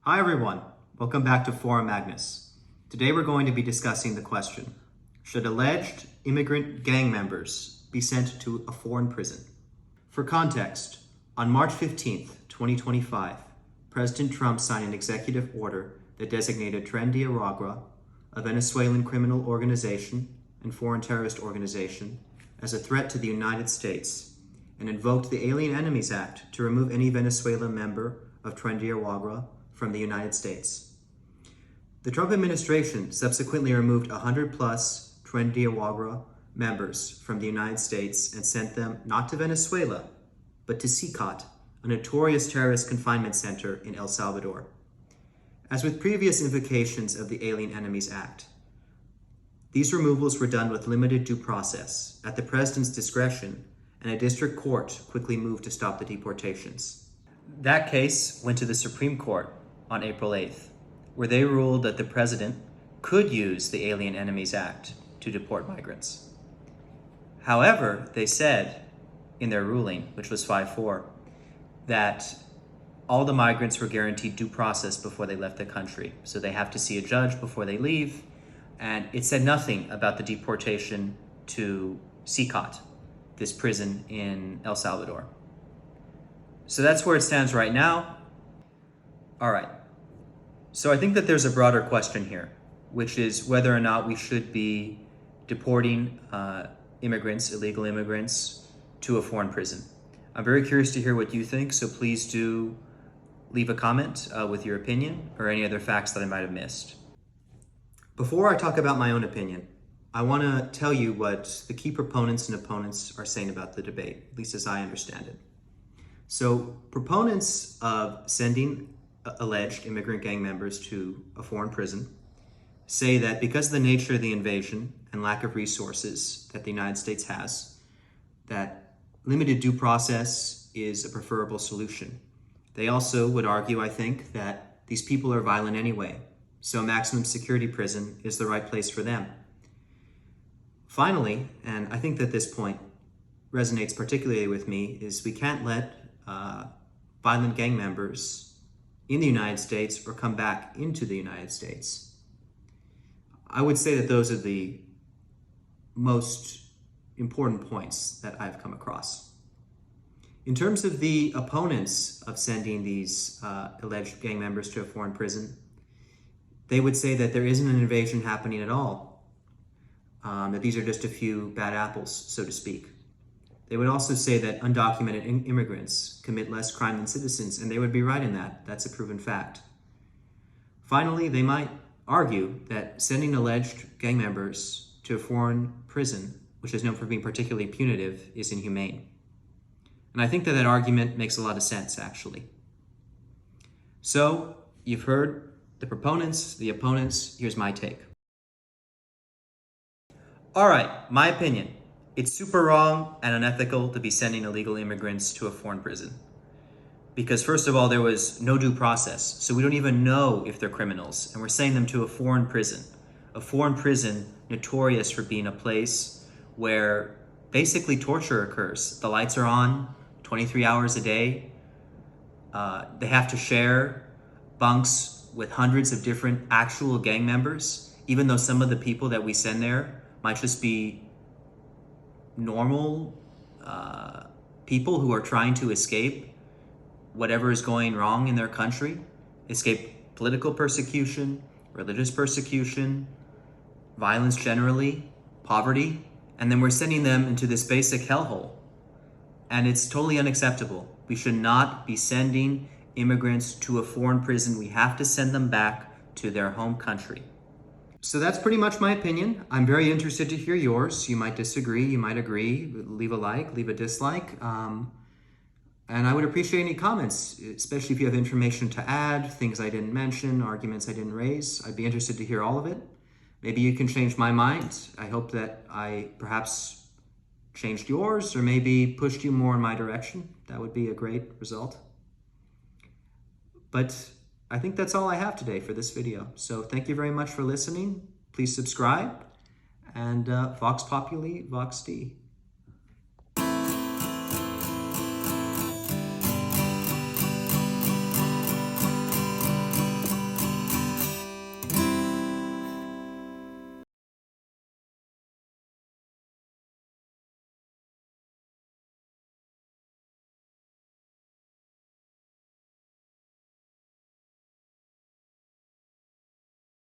Hi everyone, welcome back to Forum Magnus. Today we're going to be discussing the question, should alleged immigrant gang members be sent to a foreign prison? For context, on March 15th, 2025, President Trump signed an executive order that designated Tren de Aragua, a Venezuelan criminal organization and foreign terrorist organization, as a threat to the United States, and invoked the Alien Enemies Act to remove any Venezuelan member of Tren de Aragua from the United States. The Trump administration subsequently removed 100 plus Tren de Aragua members from the United States and sent them not to Venezuela, but to CECOT, a notorious terrorist confinement center in El Salvador. As with previous invocations of the Alien Enemies Act, these removals were done with limited due process at the president's discretion, and a district court quickly moved to stop the deportations. That case went to the Supreme Court on April 8th, where they ruled that the president could use the Alien Enemies Act to deport migrants. However, they said in their ruling, which was 5-4, that all the migrants were guaranteed due process before they left the country. So they have to see a judge before they leave. And it said nothing about the deportation to CECOT, this prison in El Salvador. So that's where it stands right now. All right. So I think that there's a broader question here, which is whether or not we should be deporting immigrants, illegal immigrants, to a foreign prison. I'm very curious to hear what you think, so please do leave a comment with your opinion or any other facts that I might have missed. Before I talk about my own opinion, I want to tell you what the key proponents and opponents are saying about the debate, at least as I understand it. So proponents of sending alleged immigrant gang members to a foreign prison say that because of the nature of the invasion and lack of resources that the United States has, that limited due process is a preferable solution. They also would argue, I think, that these people are violent anyway, so maximum security prison is the right place for them. Finally, and I think that this point resonates particularly with me, is we can't let violent gang members in the United States or come back into the United States. I would say that those are the most important points that I've come across. In terms of the opponents of sending these alleged gang members to a foreign prison, they would say that there isn't an invasion happening at all, that these are just a few bad apples, so to speak. They would also say that undocumented immigrants commit less crime than citizens, and they would be right in that. That's a proven fact. Finally, they might argue that sending alleged gang members to a foreign prison, which is known for being particularly punitive, is inhumane. And I think that that argument makes a lot of sense, actually. So, you've heard the proponents, the opponents. Here's my take. All right, my opinion. It's super wrong and unethical to be sending illegal immigrants to a foreign prison. Because first of all, there was no due process, so we don't even know if they're criminals, and we're sending them to a foreign prison. A foreign prison notorious for being a place where basically torture occurs. The lights are on 23 hours a day. They have to share bunks with hundreds of different actual gang members, even though some of the people that we send there might just be normal people who are trying to escape whatever is going wrong in their country, escape political persecution, religious persecution, violence generally, poverty, and then we're sending them into this basic hellhole. And it's totally unacceptable. We should not be sending immigrants to a foreign prison. We have to send them back to their home country. So that's pretty much my opinion. I'm very interested to hear yours. You might disagree, you might agree. Leave a like, leave a dislike. And I would appreciate any comments, especially if you have information to add, things I didn't mention, arguments I didn't raise. I'd be interested to hear all of it. Maybe you can change my mind. I hope that I perhaps changed yours or maybe pushed you more in my direction. That would be a great result. But I think that's all I have today for this video. So thank you very much for listening. Please subscribe, and Vox Populi, Vox Dei.